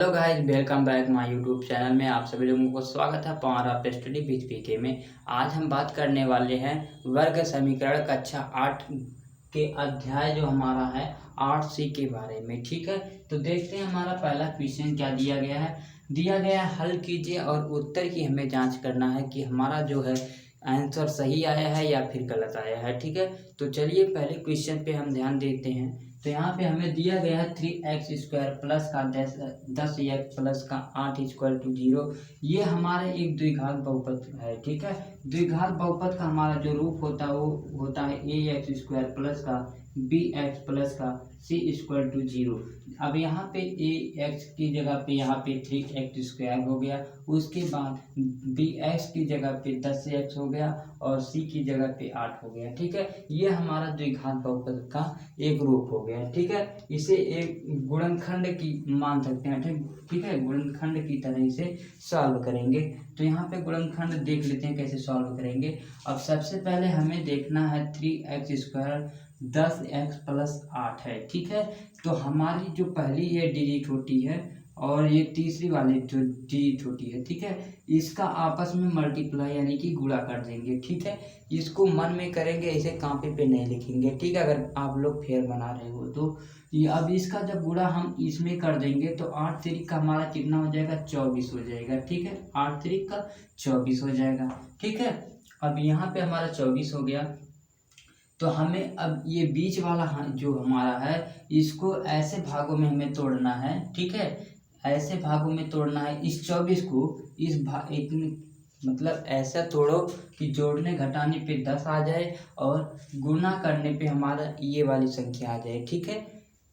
Hello guys, welcome back my YouTube channel में आप सभी लोगों को स्वागत है हमारा पे स्टडी विद पीके में। आज हम बात करने वाले हैं वर्ग समीकरण कक्षा 8 के अध्याय जो हमारा है 8C के बारे में। ठीक है, तो देखते हैं हमारा पहला क्वेश्चन क्या दिया गया है। दिया गया है हल कीजिए और उत्तर की हमें जांच करना है कि हमारा जो है आंसर सही आया है या फिर गलत आया है। ठीक है, तो चलिए पहले क्वेश्चन पे हम ध्यान देते हैं। तो यहाँ पे हमें दिया गया है 3x² प्लस का 10x प्लस का 8 इक्वल टू 0। ये हमारे एक द्विघात बहुपद है। ठीक है, द्विघात बहुपद का हमारा जो रूप होता है वो होता है ax² प्लस का bx प्लस का c इक्वल टू 0। अब यहाँ पे ax की जगह पे यहाँ पे 3x² हो गया, उसके बाद bx की जगह पे 10x हो गया और c की जगह पे 8 हो गया। ठीक है, ये हमारा द्विघात बहुपद का एक रूप हो गया। ठीक है, इसे एक गुणनखंड की मान सकते हैं। ठीक है, गुणनखंड की तरह इसे सॉल्व करेंगे। तो यहाँ पे गुणनखंड देख लेते हैं कैसे सॉल्व करेंगे। अब सबसे पहले हमें देखना है 3x² 10x प्लस 8 है। ठीक है, तो हमारी जो पहली ये डिजिट होती है और ये तीसरी वाली जो डिजिट होती है, ठीक है, इसका आपस में मल्टीप्लाई यानी कि गुणा कर देंगे। ठीक है, इसको मन में करेंगे, इसे कॉपी पे नहीं लिखेंगे। ठीक है, अगर आप लोग फेर बना रहे हो तो ये अब इसका जब गुणा हम इसमें कर देंगे तो 8 3 का हमारा कितना हो जाएगा, 24 हो जाएगा। ठीक है, 8 3 का 24 हो जाएगा। ठीक है, अब यहाँ पे हमारा 24 हो गया। तो हमें अब ये बीच वाला जो हमारा है इसको ऐसे भागों में हमें तोड़ना है। ठीक है, ऐसे भागों में तोड़ना है। इस 24 को इस मतलब ऐसा तोड़ो कि जोड़ने घटाने पे 10 आ जाए और गुणा करने पे हमारा ये वाली संख्या आ जाए। ठीक है,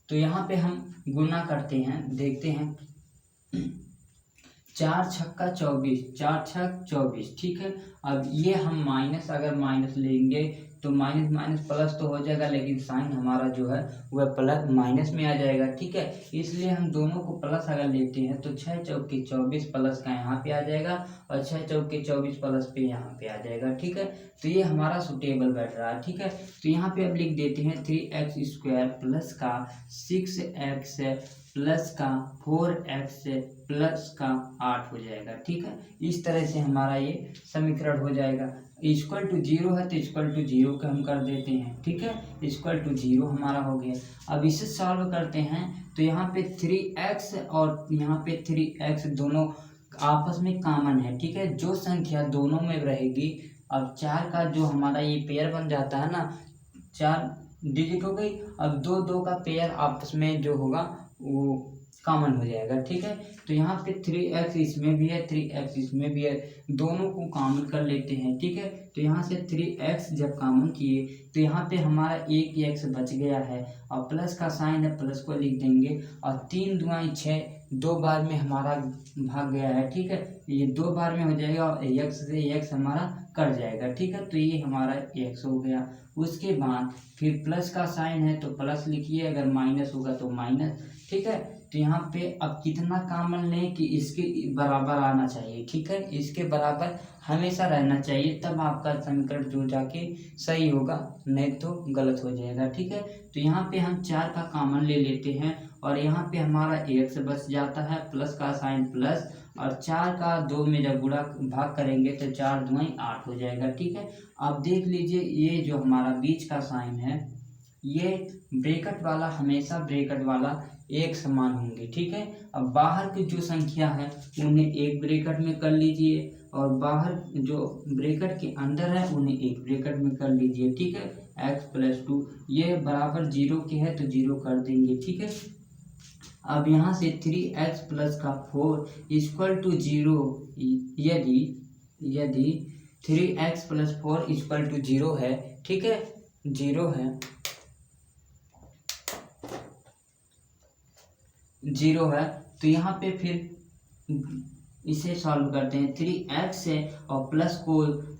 तो यहाँ पे हम गुणा करते हैं, देखते हैं। 4 छक्का 24, 4 छक 24। ठीक है, अब ये हम अगर माइनस लेंगे तो माइनस माइनस प्लस तो हो जाएगा, लेकिन साइन हमारा जो है वह प्लस माइनस में आ जाएगा। ठीक है, इसलिए हम दोनों को प्लस अगर लेते हैं तो 6 चौके 24 प्लस का यहाँ पे आ जाएगा और 6 चौके 24 प्लस पे यहाँ पे आ जाएगा। ठीक है, तो ये हमारा सुटेबल बैठ रहा है। ठीक है, तो यहाँ पे अब लिख देते हैं 3x² प्लस का 6x प्लस का 4x प्लस का 8 हो जाएगा। ठीक है, इस तरह से हमारा ये समीकरण हो जाएगा। इक्वल टू 0 है तो इक्वल टू 0 का हम कर देते हैं। ठीक है, इक्वल टू 0 हमारा हो गया। अब इसे सॉल्व करते हैं तो यहाँ पे 3x और यहाँ पे 3x दोनों आपस में कॉमन है। ठीक है, जो संख्या दोनों में रहेगी, अब 4 का जो हमारा ये पेयर बन जाता है ना, 4 डिजिट हो गई। अब 2 2 का पेयर आपस में जो होगा वो कॉमन हो जाएगा। ठीक है, तो यहाँ पे 3x इसमें भी है, 3x इसमें भी है, दोनों को कॉमन कर लेते हैं। ठीक है, तो यहाँ से 3x जब कॉमन किए तो यहाँ पे हमारा एक x बच गया है और प्लस का साइन है, प्लस को लिख देंगे और 3 दूनी 6, 2 बार में हमारा भाग गया है। ठीक है, ये 2 बार में हो जाएगा और x से x हमारा कट जाएगा। ठीक है, तो ये हमारा x हो गया। उसके बाद फिर प्लस का साइन है तो प्लस लिखिए, अगर माइनस होगा तो माइनस। ठीक है, तो यहाँ पे अब कितना कॉमन लें कि इसके बराबर आना चाहिए। ठीक है, इसके बराबर हमेशा रहना चाहिए, तब आपका समीकरण जो जाके सही होगा, नहीं तो गलत हो जाएगा। ठीक है, तो यहाँ पे हम 4 का कॉमन ले लेते हैं और यहाँ पे हमारा x बच जाता है, प्लस का साइन प्लस, और 4 का 2 में जब गुणा भाग करेंगे तो 4 दूनी 8 हो जाएगा। ठीक है, अब देख लीजिए ये जो हमारा बीच का साइन है, ये ब्रैकेट वाला हमेशा ब्रैकेट वाला एक समान होंगे। ठीक है, अब बाहर की जो संख्या है उन्हें एक ब्रैकेट में कर लीजिए और बाहर जो ब्रैकेट के अंदर है उन्हें एक ब्रैकेट में कर लीजिए। ठीक है, x प्लस 2 ये बराबर 0 के है तो 0 कर देंगे। ठीक है, अब यहाँ से 3x प्लस का 4 इक्वल टू 0, यदि 3x प्लस 4 इक्वल टू 0 है, ठीक है, 0 है, 0 है, तो यहाँ पे फिर इसे सॉल्व करते हैं। 3x है और प्लस को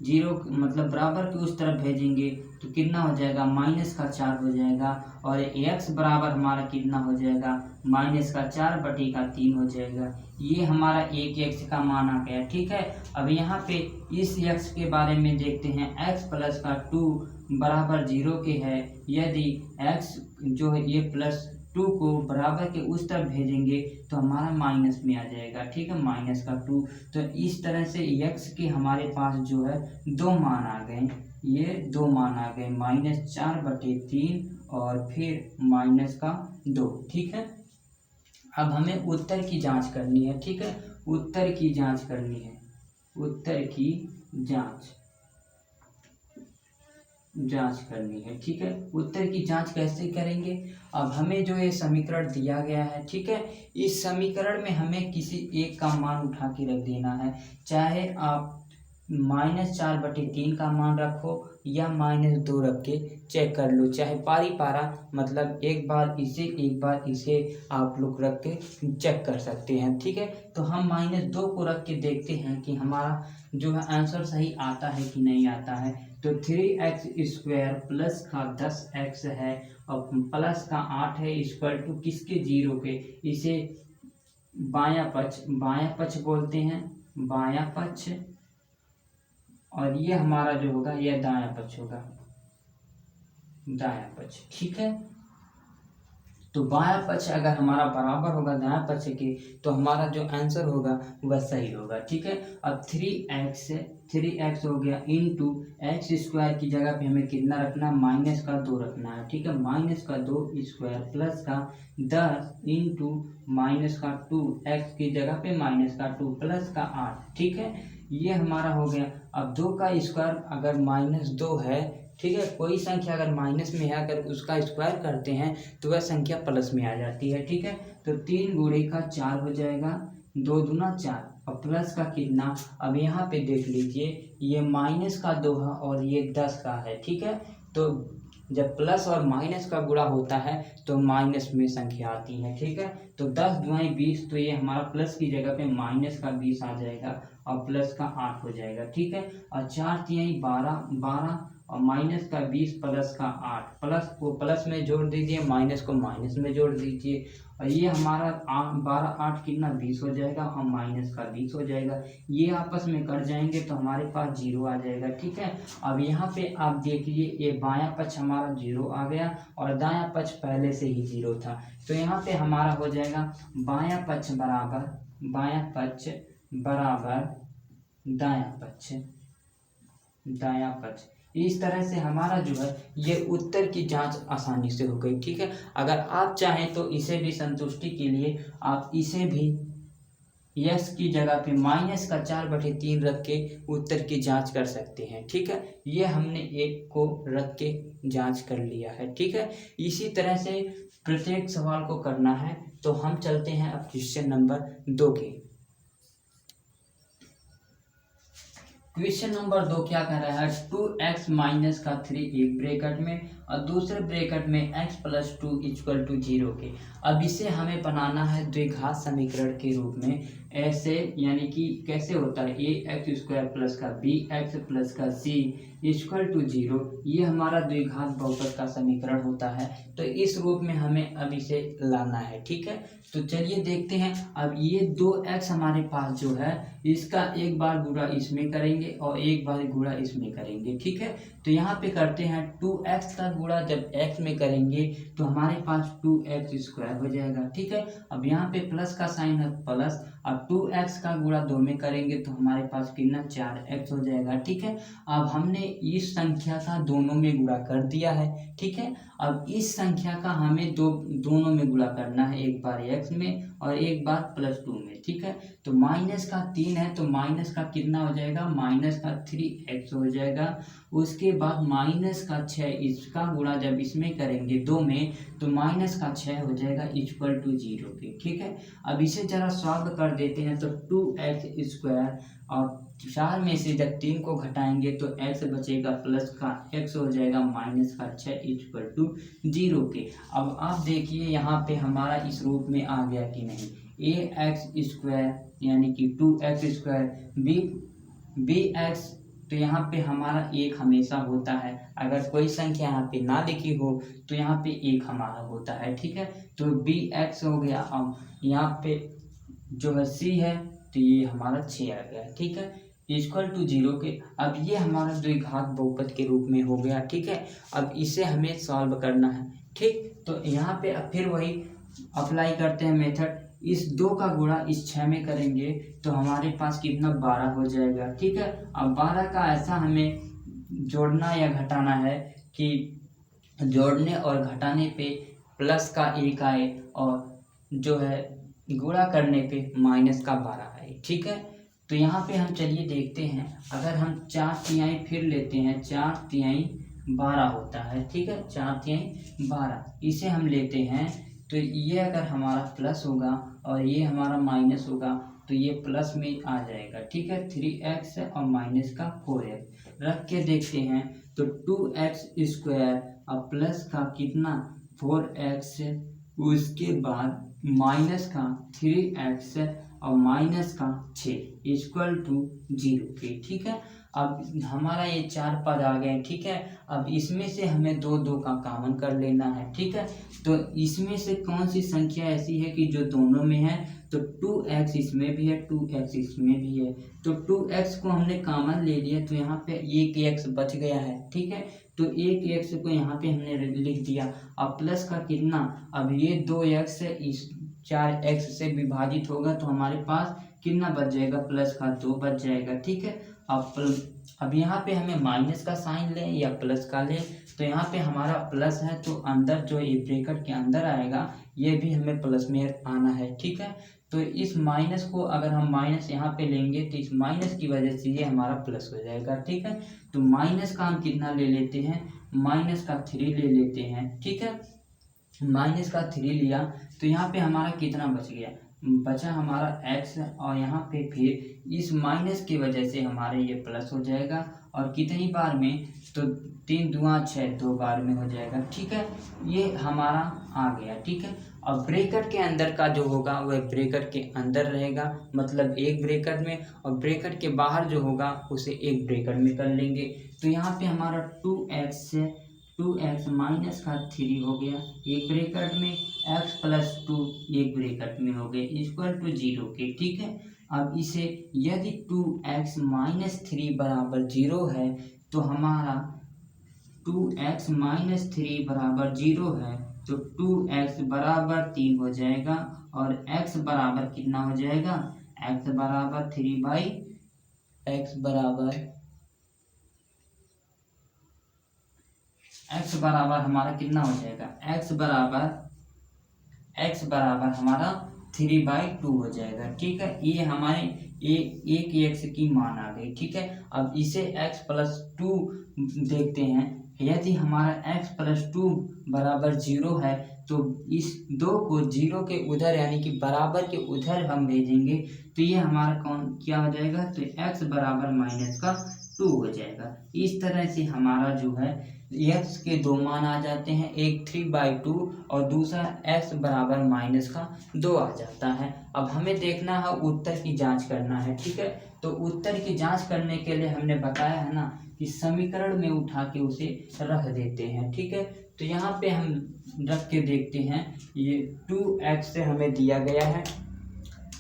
0 मतलब बराबर की उस तरफ भेजेंगे तो कितना हो जाएगा, -4 हो जाएगा और x बराबर हमारा कितना हो जाएगा, -4/3 हो जाएगा। ये हमारा एक x का मान आ गया। ठीक है, अब यहाँ पे इस x के बारे में देखते हैं। x प्लस का 2 बराबर 0 के है, यदि x जो है ये प्लस 2 को बराबर के उस तरफ भेजेंगे तो हमारा माइनस में आ जाएगा, ठीक है, माइनस का 2। तो इस तरह से x के हमारे पास जो है 2 मान आ गए, ये 2 मान आ गए, -4/3 और फिर माइनस का 2, ठीक है। अब हमें उत्तर की जांच करनी है, ठीक है, उत्तर की जांच करनी है, उत्तर की जांच करनी है, ठीक है। उत्तर की जांच कैसे करेंगे? अब हमें जो ये समीकरण दिया गया है, ठीक है, इस समीकरण में हमें किसी एक का मान उठा के रख देना है, चाहे आप -4/3 का मान रखो या -2 रख के चेक कर लो, चाहे पारी पारा, मतलब एक बार इसे आप लोग रख के चेक कर सकते हैं, ठीक है। तो हम -2 को रख के देखते हैं कि हमारा जो है आंसर सही आता है कि नहीं आता है। तो 3x² प्लस का 10x है और प्लस का 8 है, इक्वल टू किसके, 0 के। इसे बायां पक्ष बोलते हैं, बायां पक्ष, और ये हमारा जो होगा ये दायां पक्ष होगा, दायां पक्ष, ठीक है। तो बायां पक्ष अगर हमारा बराबर होगा दायां पक्ष के तो हमारा जो आंसर होगा वह सही होगा, ठीक है। अब 3x हो गया इंटू x² की जगह पे हमें कितना रखना, -2 रखना है, ठीक है, -2² प्लस का 10 इंटू -2, x की जगह पे -2 प्लस का 8, ठीक है, ये हमारा हो गया। अब 2 का स्क्वायर अगर -2 है, ठीक है, कोई संख्या अगर माइनस में है अगर उसका स्क्वायर करते हैं तो वह संख्या प्लस में आ जाती है, ठीक है। तो 3 गुणे का 4 हो जाएगा, 2 दूना 4 और प्लस का कितना, अब यहाँ पे देख लीजिए ये -2 है और ये 10 का है, ठीक है। तो जब प्लस और माइनस का गुणा होता है तो माइनस में संख्या आती है, ठीक है। तो 10 दुआई 20, तो ये हमारा प्लस की जगह पे -20 आ जाएगा और प्लस का 8 हो जाएगा, ठीक है। और 4 तिहाई 12 और -20 प्लस का 8, प्लस को प्लस में जोड़ दीजिए, माइनस को माइनस में जोड़ दीजिए, और ये हमारा 12 8 कितना 20 हो जाएगा और माइनस का 20 हो जाएगा। ये आपस में कट जाएंगे तो हमारे पास 0 आ जाएगा, ठीक है। अब यहाँ पे आप देखिए ये बायां पक्ष हमारा 0 आ गया और दायां पक्ष पहले से ही 0 था, तो यहाँ पे हमारा हो जाएगा बायां पक्ष बराबर दायां पक्ष। इस तरह से हमारा जो है ये उत्तर की जांच आसानी से हो गई, ठीक है। अगर आप चाहें तो इसे भी संतुष्टि के लिए आप इसे भी यस की जगह पे -4/3 रख के उत्तर की जांच कर सकते हैं, ठीक है। ये हमने एक को रख के जांच कर लिया है, ठीक है। इसी तरह से प्रत्येक सवाल को करना है। तो हम चलते हैं अब क्वेश्चन नंबर 2 के। क्वेश्चन नंबर 2 क्या कर रहा है, 2x माइनस का 3 एक ब्रैकेट में और दूसरे ब्रैकेट में x + 2 = 0 के। अब इसे हमें बनाना है द्विघात समीकरण के रूप में, ऐसे यानी कि कैसे होता है, ax² प्लस का bx प्लस का c = 0, ये हमारा द्विघात बहुपद का समीकरण होता है। तो इस रूप में हमें अब इसे लाना है, ठीक है। तो चलिए देखते हैं। अब ये 2x हमारे पास जो है इसका एक बार गुणा इसमें करेंगे और एक बार गुणा इसमें करेंगे, ठीक है। तो यहाँ पे करते हैं 2x का गुणा जब x में करेंगे तो हमारे पास 2x² हो जाएगा, ठीक है। अब यहाँ पे प्लस का साइन है प्लस, अब 2x का गुणा 2 में करेंगे तो हमारे पास कितना 4x हो जाएगा, ठीक है। अब हमने इस संख्या का दोनों में गुणा कर दिया है, ठीक है। अब इस संख्या का हमें दोनों में गुणा करना है, एक बार x में और एक बार +2 में, ठीक है। तो -3 है तो माइनस का कितना हो जाएगा, -3x हो जाएगा। उसके बाद -6 इसका गुणा जब इसमें करेंगे 2 में तो -6 हो जाएगा = 0 के, ठीक है। अब इसे जरा सॉल्व कर देते हैं तो 2x² और 4 में से जब 3 को घटाएंगे तो x बचेगा प्लस का x हो जाएगा -6 = 0 के। अब आप देखिए यहाँ पे हमारा इस रूप में आ गया कि नहीं, ax² यानी कि 2x² bx, तो यहाँ पे हमारा 1 हमेशा होता है, अगर कोई संख्या यहाँ पे ना लिखी हो तो यहाँ पे 1 हमारा होता है, ठीक है। तो bx हो गया, अब यहाँ पे जो है c है तो ये हमारा 6 आ गया, ठीक है, = 0 के। अब ये हमारा द्विघात बहुपद के रूप में हो गया, ठीक है। अब इसे हमें सॉल्व करना है, ठीक। तो यहाँ पे अब फिर वही अप्लाई करते हैं मेथड। इस 2 का गुणा इस 6 में करेंगे तो हमारे पास कितना 12 हो जाएगा। ठीक है, अब 12 का ऐसा हमें जोड़ना या घटाना है कि जोड़ने और घटाने पे प्लस का 1 आए और जो है गुणा करने पे माइनस का 12 आए। ठीक है, तो यहाँ पे हम चलिए देखते हैं, अगर हम 4/3 फिर लेते हैं, 4/3 12 होता है। ठीक है, 4/3 12 इसे हम लेते हैं तो ये अगर हमारा प्लस होगा और ये हमारा माइनस होगा तो ये प्लस में आ जाएगा। ठीक है, 3x और माइनस का 4x रख के देखते हैं तो 2x² और प्लस का कितना 4x, उसके बाद माइनस का 3x और माइनस का 6 इक्वल टू 0 के। ठीक है, अब हमारा ये 4 पद आ गए। ठीक है, अब इसमें से हमें 2 का कॉमन कर लेना है। ठीक है, तो इसमें से कौन सी संख्या ऐसी है कि जो दोनों में है, तो 2x इसमें भी है, 2x इसमें भी है, तो 2x को हमने कॉमन ले लिया तो यहाँ पे 1x बच गया है। ठीक है, तो 1x को यहाँ पे हमने लिख दिया। अब प्लस का कितना, अब ये 2x इस 4x से विभाजित होगा तो हमारे पास कितना बच जाएगा, प्लस का 2 बच जाएगा। ठीक है, अब यहाँ पे हमें माइनस का साइन लें या प्लस का लें, तो यहाँ पे हमारा प्लस है तो अंदर जो ये ब्रैकेट के अंदर आएगा ये भी हमें प्लस में आना है। ठीक है, तो इस माइनस को अगर हम माइनस यहाँ पे लेंगे तो इस माइनस की वजह से ये हमारा प्लस हो जाएगा। ठीक है, तो माइनस का हम कितना ले लेते हैं, माइनस का 3 ले लेते हैं। ठीक है, माइनस का 3 लिया तो यहाँ पे हमारा कितना बच गया, बचा हमारा x और यहाँ पे फिर इस माइनस की वजह से हमारे ये प्लस हो जाएगा और कितनी बार में, तो 3 दूना 6 2 बार में हो जाएगा। ठीक है, ये हमारा आ गया। ठीक है, अब ब्रैकेट के अंदर का जो होगा वह ब्रैकेट के अंदर रहेगा, मतलब एक ब्रैकेट में, और ब्रैकेट के बाहर जो होगा उसे एक ब्रैकेट में कर लेंगे। तो यहाँ पे हमारा 2x माइनस का 3 हो गया एक ब्रैकेट में, x प्लस 2 एक ब्रैकेट में हो गए इक्वल टू 0 के। ठीक है, अब इसे यदि 2x माइनस 3 बराबर 0 है तो हमारा 2x माइनस 3 बराबर 0 है तो 2x बराबर 3 हो जाएगा और x बराबर कितना हो जाएगा, x बराबर 3/x बराबर हमारा कितना हो जाएगा, x बराबर हमारा 3/2 हो जाएगा। ठीक है, ये हमारे एक x की मान आ गई। ठीक है, अब इसे x प्लस 2 देखते हैं, यदि हमारा x प्लस 2 बराबर 0 है तो इस 2 को 0 के उधर यानी कि बराबर के उधर हम भेजेंगे तो ये हमारा क्या हो जाएगा, तो x बराबर माइनस का 2 हो जाएगा। इस तरह से हमारा जो है x के 2 मान आ जाते हैं, एक 3/2 और दूसरा x बराबर माइनस का 2 आ जाता है। अब हमें देखना है उत्तर की जांच करना है। ठीक है, तो उत्तर की जांच करने के लिए हमने बताया है ना कि समीकरण में उठा के उसे रख देते हैं। ठीक है, तो यहाँ पे हम रख के देखते हैं, ये 2x से हमें दिया गया है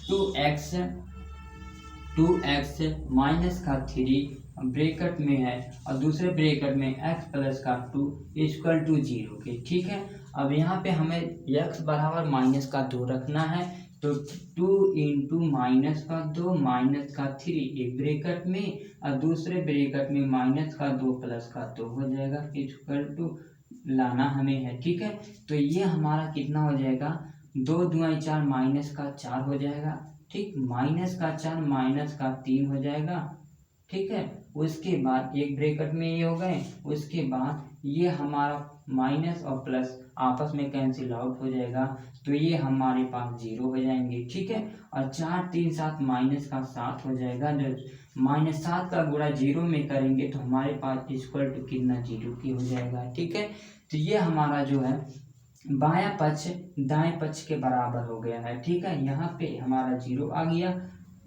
2x माइनस का 3 ब्रैकेट में है और दूसरे ब्रैकेट में x प्लस का 2 इक्वल टू 0 के। ठीक है, अब यहाँ पे हमें x बराबर माइनस का 2 रखना है तो 2 इंटू माइनस का 2 माइनस का 3 एक ब्रैकेट में और दूसरे ब्रैकेट में माइनस का 2 प्लस का 2 हो जाएगा इक्वल टू लाना हमें है। ठीक है, तो ये हमारा कितना हो जाएगा, 2 दूना 4 माइनस का 4 हो जाएगा। ठीक, माइनस का 4 माइनस का 3 हो जाएगा। ठीक है, उसके बाद एक ब्रैकेट में ये हो गए, उसके बाद ये हमारा माइनस और प्लस आपस में कैंसिल आउट हो जाएगा तो ये हमारे पास 0 हो जाएंगे। ठीक है, और 4 3 7 माइनस का 7 हो जाएगा, जो -7 का गुणा 0 में करेंगे तो हमारे पास इक्वल टू कितना 0 की हो जाएगा। ठीक है, तो ये हमारा जो है बायां पक्ष दाएं पक्ष के बराबर हो गया है। ठीक है, यहाँ पे हमारा 0 आ गया,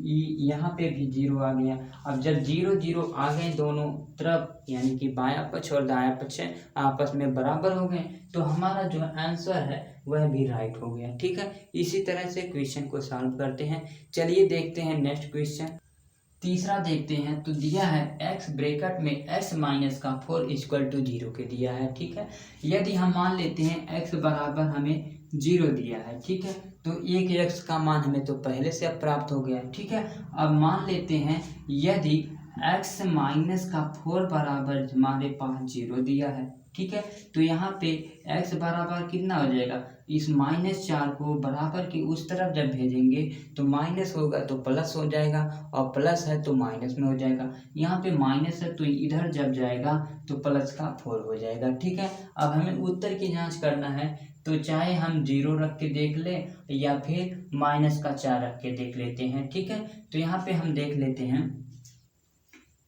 यहाँ पे भी 0 आ गया। अब जब 0 0 आ गए दोनों तरफ यानी कि बायां पक्ष और दायां पक्ष आपस में बराबर हो गए तो हमारा जो आंसर है वह भी राइट हो गया। ठीक है, इसी तरह से क्वेश्चन को सॉल्व करते हैं। चलिए देखते हैं नेक्स्ट क्वेश्चन। तीसरा देखते हैं, तो दिया है x ब्रैकेट में x माइनस का 4 इक्वल टू 0 के दिया है, ठीक है। यदि हम मान लेते हैं x बराबर हमें 0 दिया है, ठीक है, तो एक x का मान हमें तो पहले से अब प्राप्त हो गया, ठीक है। अब मान लेते हैं यदि x माइनस का 4 बराबर हमारे पास 0 दिया है, ठीक है, तो यहाँ पे x बराबर कितना हो जाएगा, इस -4 को बराबर की उस तरफ जब भेजेंगे तो माइनस होगा तो प्लस हो जाएगा, और प्लस है तो माइनस में हो जाएगा। यहाँ पे माइनस है तो इधर जब जाएगा तो प्लस का 4 हो जाएगा, ठीक है। अब हमें उत्तर की जांच करना है, तो चाहे हम 0 रख के देख लें या फिर -4 रख के देख लेते हैं, ठीक है। तो यहाँ पे हम देख लेते हैं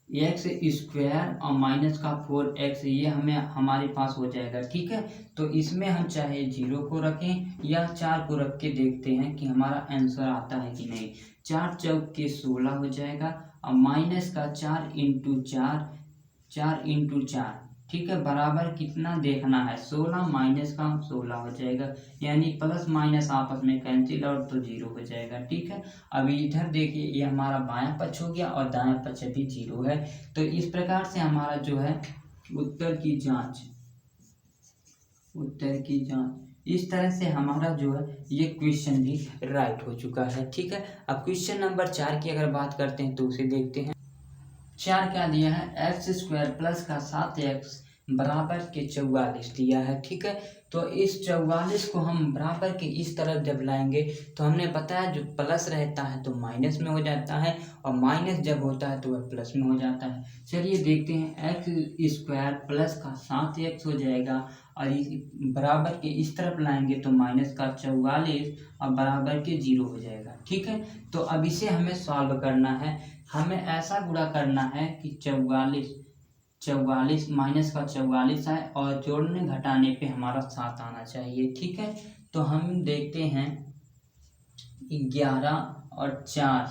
एक्स स्क्वायर और माइनस का 4x, ये हमें हमारे पास हो जाएगा, ठीक है। तो इसमें हम चाहे 0 को रखें या 4 को रख के देखते हैं कि हमारा आंसर आता है कि नहीं। 4 चौक के 16 हो जाएगा, और माइनस का 4 इंटू 4, ठीक है, बराबर कितना देखना है, 16 माइनस का 16 हो जाएगा, यानी प्लस माइनस आपस में कैंसिल आउट तो 0 हो जाएगा, ठीक है। अभी इधर देखिए ये हमारा बायां पक्ष हो गया और दायां पक्ष भी 0 है। तो इस प्रकार से हमारा जो है उत्तर की जांच इस तरह से हमारा जो है ये क्वेश्चन भी राइट हो चुका है, ठीक है। अब क्वेश्चन नंबर 4 की अगर बात करते हैं तो उसे देखते हैं। 4 क्या दिया है, x² प्लस का 7x बराबर के 44 दिया है, ठीक है। तो इस 44 को हम बराबर के इस तरफ जब लाएंगे तो हमने बताया जो प्लस रहता है तो माइनस में हो जाता है, और माइनस जब होता है तो वह प्लस में हो जाता है। चलिए देखते हैं, x² प्लस का 7x हो जाएगा, और बराबर के इस तरफ लाएंगे तो माइनस का 44 और बराबर के 0 हो जाएगा, ठीक है। तो अब इसे हमें सॉल्व करना है, हमें ऐसा गुणा करना है कि 44 माइनस का 44 है और जोड़ने घटाने पे हमारा 7 आना चाहिए, ठीक है। तो हम देखते हैं 11 और 4,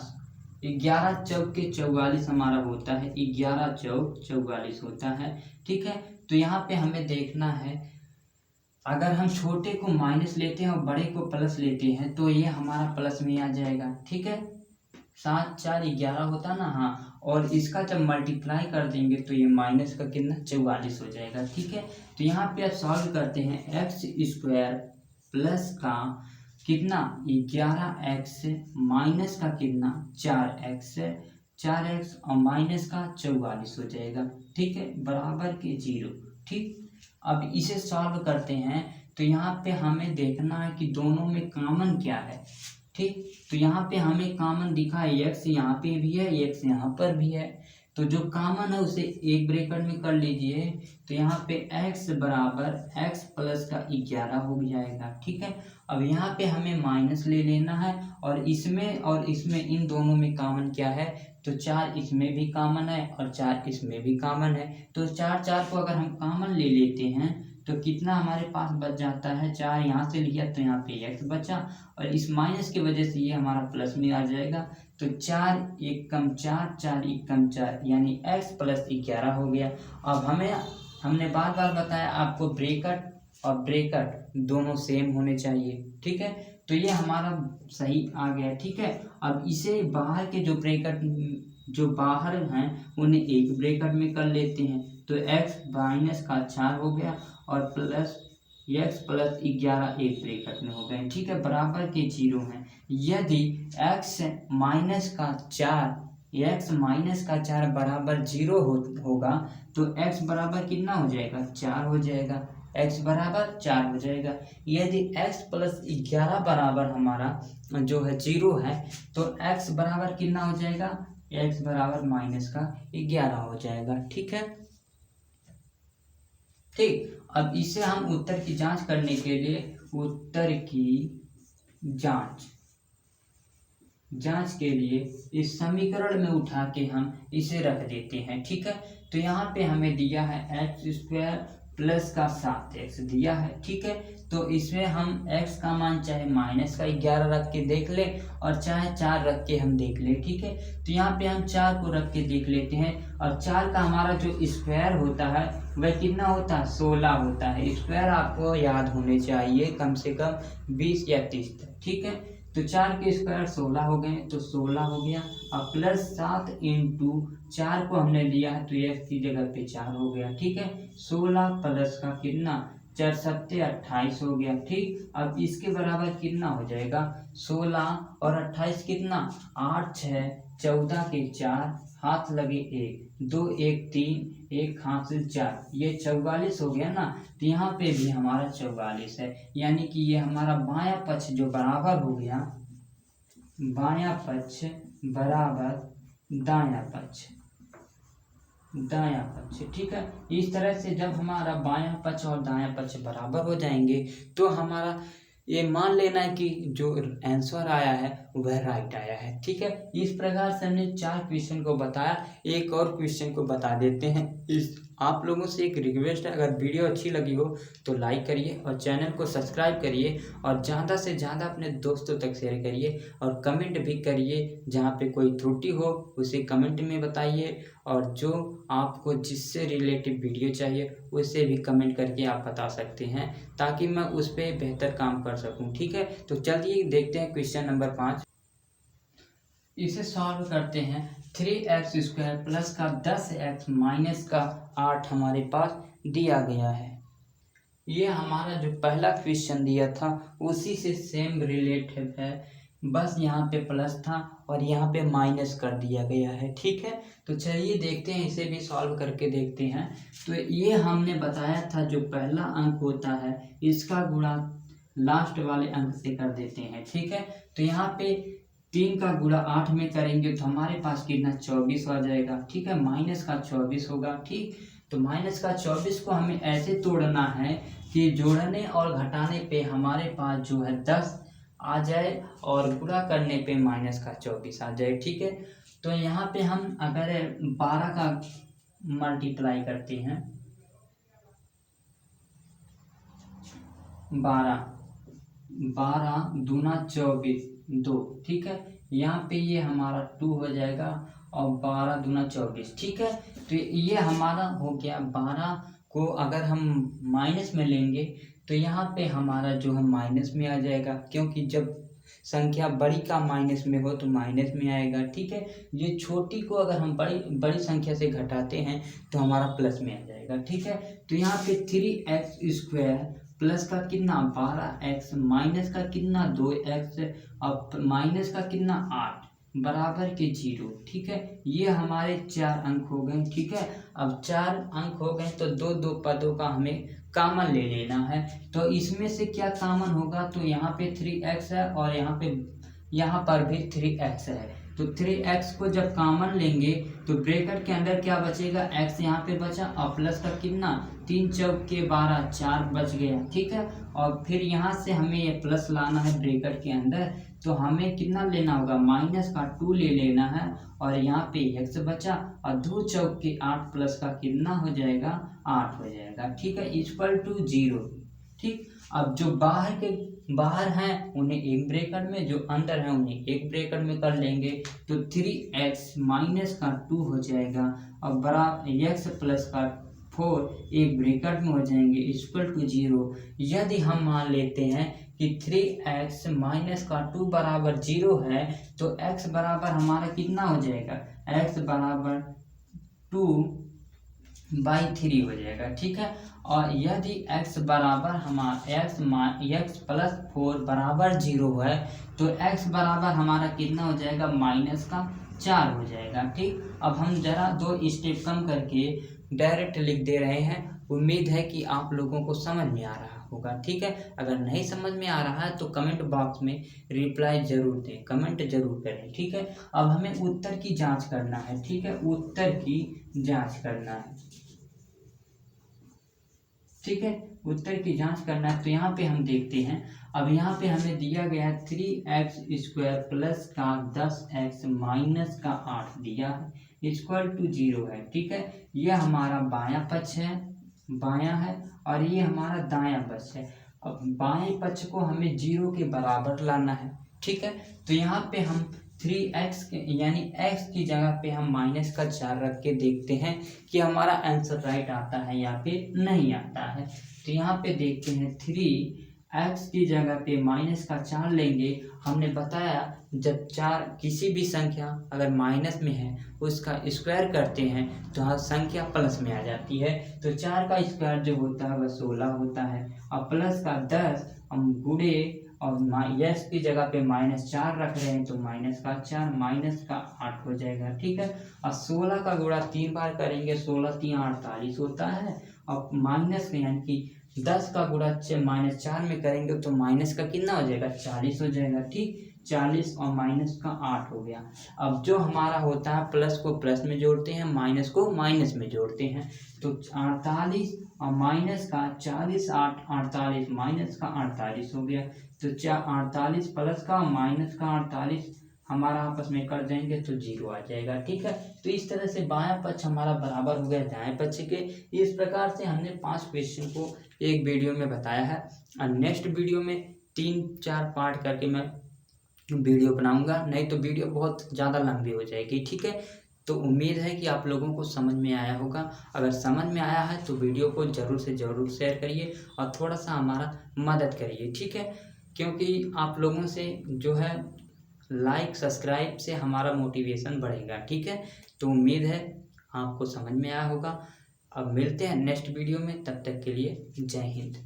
11 चौक के 44 हमारा होता है, 11 चौक 44 होता है, ठीक है। तो यहाँ पे हमें देखना है, अगर हम छोटे को माइनस लेते हैं और बड़े को प्लस लेते हैं तो ये हमारा प्लस में आ जाएगा, ठीक है। 7 4 11 होता ना, हाँ, और इसका जब मल्टीप्लाई कर देंगे तो ये माइनस का कितना 44 हो जाएगा, ठीक है। तो यहाँ पे आप सॉल्व करते हैं, x² प्लस का कितना 11x माइनस का कितना 4x और माइनस का 44 हो जाएगा, ठीक है, बराबर के 0, ठीक। अब इसे सॉल्व करते हैं तो यहाँ पे हमें देखना है कि दोनों में कॉमन क्या है, ठीक। तो यहाँ पे हमें कॉमन दिखा है, x यहाँ पे भी है, x यहाँ पर भी है, तो जो कॉमन है उसे एक ब्रैकेट में कर लीजिए। तो यहाँ पे x बराबर x प्लस का 11 हो जाएगा, ठीक है। अब यहाँ पे हमें माइनस ले लेना है, और इसमें इन दोनों में कॉमन क्या है, तो 4 इसमें भी कॉमन है और 4 इसमें भी कॉमन है। तो 4 को अगर हम कॉमन ले लेते हैं तो कितना हमारे पास बच जाता है, 4 यहाँ से लिया तो यहाँ पे x बचा, और इस माइनस की वजह से ये हमारा प्लस में आ जाएगा। तो 4 1 कम 4, 4 1 कम 4, यानी x प्लस 11 हो गया। अब हमने बार बार बताया आपको ब्रैकेट और ब्रैकेट दोनों सेम होने चाहिए, ठीक है। तो ये हमारा सही आ गया, ठीक है। अब इसे बाहर के जो ब्रैकेट जो बाहर हैं उन्हें एक ब्रैकेट में कर लेते हैं, तो x माइनस का 4 हो गया और प्लस x प्लस 11 एक ब्रैकेट में हो गए, ठीक है, बराबर के 0 हैं। यदि x माइनस का 4 बराबर 0 होगा तो x बराबर कितना हो जाएगा, 4 हो जाएगा, x बराबर 4 हो जाएगा। यदि x प्लस 11 बराबर हमारा जो है 0 है तो x बराबर कितना हो जाएगा, x बराबर माइनस का 11 हो जाएगा, ठीक है, ठीक। अब इसे हम उत्तर की जांच करने के लिए उत्तर की जांच के लिए इस समीकरण में उठा के हम इसे रख देते हैं, ठीक है। तो यहाँ पे हमें दिया है x² प्लस का 7x दिया है, ठीक है। तो इसमें हम x का मान चाहे माइनस का 11 रख के देख ले और चाहे 4 रख के हम देख ले, ठीक है। तो यहाँ पे हम 4 को रख के देख लेते हैं, और 4 का हमारा जो स्क्वायर होता है वह कितना होता है, 16 होता है। स्क्वायर आपको याद होने चाहिए कम से कम 20 या 30 तक, ठीक है। तो 4 के स्क्वायर 16 हो गए, तो 16 हो गया। अब प्लस 7 इंटू 4 को हमने लिया है तो x की जगह पे 4 हो गया, ठीक है। 16 प्लस का कितना 4 सत्ते 28 हो गया, ठीक। अब इसके बराबर कितना हो जाएगा 16 और 28 कितना 8 6 14 के 4 हाथ लगे 1 2 1 3 1 हासिल 4, ये 44 हो गया ना। तो यहाँ पे भी हमारा 44 है, यानी कि ये हमारा बायां पक्ष जो बराबर हो गया, बायां पक्ष बराबर दायां पक्ष, दायां पक्ष, ठीक है। इस तरह से जब हमारा बायां पक्ष और दायां पक्ष बराबर हो जाएंगे तो हमारा ये मान लेना है कि जो आंसर आया है वह राइट आया है, ठीक है। इस प्रकार से हमने 4 क्वेश्चन को बताया। एक और क्वेश्चन को बता देते हैं। इस आप लोगों से एक रिक्वेस्ट है, अगर वीडियो अच्छी लगी हो तो लाइक करिए और चैनल को सब्सक्राइब करिए और ज़्यादा से ज़्यादा अपने दोस्तों तक शेयर करिए और कमेंट भी करिए। जहाँ पे कोई त्रुटि हो उसे कमेंट में बताइए और जो आपको जिससे रिलेटेड वीडियो चाहिए उसे भी कमेंट करके आप बता सकते हैं, ताकि मैं उस पर बेहतर काम कर सकूं, ठीक है। तो चलिए देखते हैं क्वेश्चन नंबर 5। इसे सॉल्व करते हैं। 3x² प्लस का 10x माइनस का 8 हमारे पास दिया गया है। ये हमारा जो पहला क्वेश्चन दिया था उसी से सेम रिलेटेड है, बस यहाँ पे प्लस था और यहाँ पे माइनस कर दिया गया है, ठीक है। तो चलिए देखते हैं, इसे भी सॉल्व करके देखते हैं। तो ये हमने बताया था जो पहला अंक होता है इसका गुणा लास्ट वाले अंक से कर देते हैं, ठीक है। तो यहाँ पे 3 का गुणा 8 में करेंगे तो हमारे पास कितना 24 आ जाएगा, ठीक है। माइनस का 24 होगा, ठीक। तो माइनस का 24 को हमें ऐसे तोड़ना है कि जोड़ने और घटाने पे हमारे पास जो है 10 आ जाए और गुणा करने पे माइनस का 24 आ जाए, ठीक है। तो यहाँ पे हम अगर 12 का मल्टीप्लाई करते हैं, 12 दूना 24 2, ठीक है। यहाँ पे ये हमारा 2 हो जाएगा और 12 दूना 24, ठीक है। तो ये हमारा हो गया। 12 को अगर हम माइनस में लेंगे तो यहाँ पे हमारा जो है माइनस में आ जाएगा, क्योंकि जब संख्या बड़ी का माइनस में हो तो माइनस में आएगा, ठीक है। ये छोटी को अगर हम बड़ी संख्या से घटाते हैं तो हमारा प्लस में आ जाएगा, ठीक है। तो यहाँ पे 3x² प्लस का कितना 12x माइनस का कितना 2x और माइनस का कितना 8 बराबर के 0, ठीक है। ये हमारे 4 अंक हो गए, ठीक है। अब 4 अंक हो गए तो दो पदों का हमें कॉमन ले लेना है। तो इसमें से क्या कॉमन होगा, तो यहाँ पे 3x है और यहाँ पर भी 3x है। तो 3x को जब कॉमन लेंगे तो ब्रैकेट के अंदर क्या बचेगा, x यहाँ पे बचा और प्लस का कितना 3 चौक के 12 4 बच गया, ठीक है। और फिर यहाँ से हमें ये प्लस लाना है ब्रैकेट के अंदर, तो हमें कितना लेना होगा माइनस का 2 ले लेना है और यहाँ पे x बचा और 2 चौक के 8 प्लस का कितना हो जाएगा 8 हो जाएगा, ठीक है, इक्वल टू 0, ठीक। अब जो बाहर हैं उन्हें एक ब्रैकेट में, जो अंदर हैं उन्हें एक ब्रैकेट में कर लेंगे। तो 3x माइनस का 2 हो जाएगा और बड़ा x प्लस का 4 एक ब्रैकेट में हो जाएंगे इक्वल टू 0। यदि हम मान लेते हैं कि 3x माइनस का 2 बराबर 0 है तो x बराबर हमारा कितना हो जाएगा, x बराबर 2/3 हो जाएगा, ठीक है। और यदि x बराबर हमारा x प्लस 4 बराबर 0 है तो x बराबर हमारा कितना हो जाएगा माइनस का 4 हो जाएगा, ठीक। अब हम जरा 2 स्टेप कम करके डायरेक्ट लिख दे रहे हैं। उम्मीद है कि आप लोगों को समझ में आ रहा होगा, ठीक है। अगर नहीं समझ में आ रहा है तो कमेंट बॉक्स में रिप्लाई जरूर दें, कमेंट जरूर करें, ठीक है। अब हमें उत्तर की जांच करना है, ठीक है, उत्तर की जांच करना है, ठीक है, उत्तर की जांच करना है। तो यहाँ पे हम देखते हैं। अब यहाँ पे हमें दिया गया है 3x² प्लस का 10x माइनस का 8 दिया है इक्वल टू 0 है, ठीक है। यह हमारा बायां पक्ष है, बायां है और ये हमारा दायां पक्ष है। अब बाएं पक्ष को हमें 0 के बराबर लाना है, ठीक है। तो यहाँ पे हम 3x यानी x की जगह पे हम माइनस का 4 रख के देखते हैं कि हमारा आंसर राइट आता है या फिर नहीं आता है। तो यहाँ पे देखते हैं 3 x की जगह पे माइनस का 4 लेंगे। हमने बताया जब 4 किसी भी संख्या अगर माइनस में है उसका स्क्वायर करते हैं तो हर संख्या प्लस में आ जाती है। तो 4 का स्क्वायर जो होता है वह 16 होता है और प्लस का 10 हम गुणे और यस की जगह पे -4 रख रहे हैं तो माइनस का 4 माइनस का 8 हो जाएगा। ठीक है, और 16 का गुणा 3 बार करेंगे, 16 3 48 होता है और माइनस में यानी कि 10 का गुणा -4 में करेंगे तो माइनस का कितना हो जाएगा 40 हो जाएगा। ठीक, 40 और माइनस का 8 हो गया। अब जो हमारा होता है प्लस को प्लस में जोड़ते हैं, माइनस को माइनस में जोड़ते हैं। तो 48 और माइनस का 40, 8 48 माइनस का 48 हो गया। तो 48 प्लस का माइनस का 48 हमारा आपस में कर देंगे तो 0 आ जाएगा। ठीक है, तो इस तरह से बायां पक्ष हमारा बराबर हो गया दाएं पक्ष के। इस प्रकार से हमने 5 क्वेश्चन को एक वीडियो में बताया है और नेक्स्ट वीडियो में 3-4 पार्ट करके मैं वीडियो बनाऊंगा, नहीं तो वीडियो बहुत ज़्यादा लंबी हो जाएगी। ठीक है, तो उम्मीद है कि आप लोगों को समझ में आया होगा। अगर समझ में आया है तो वीडियो को ज़रूर से ज़रूर शेयर करिए और थोड़ा सा हमारा मदद करिए। ठीक है, क्योंकि आप लोगों से जो है लाइक सब्सक्राइब से हमारा मोटिवेशन बढ़ेगा। ठीक है, तो उम्मीद है आपको समझ में आया होगा। अब मिलते हैं नेक्स्ट वीडियो में, तब तक के लिए जय हिंद।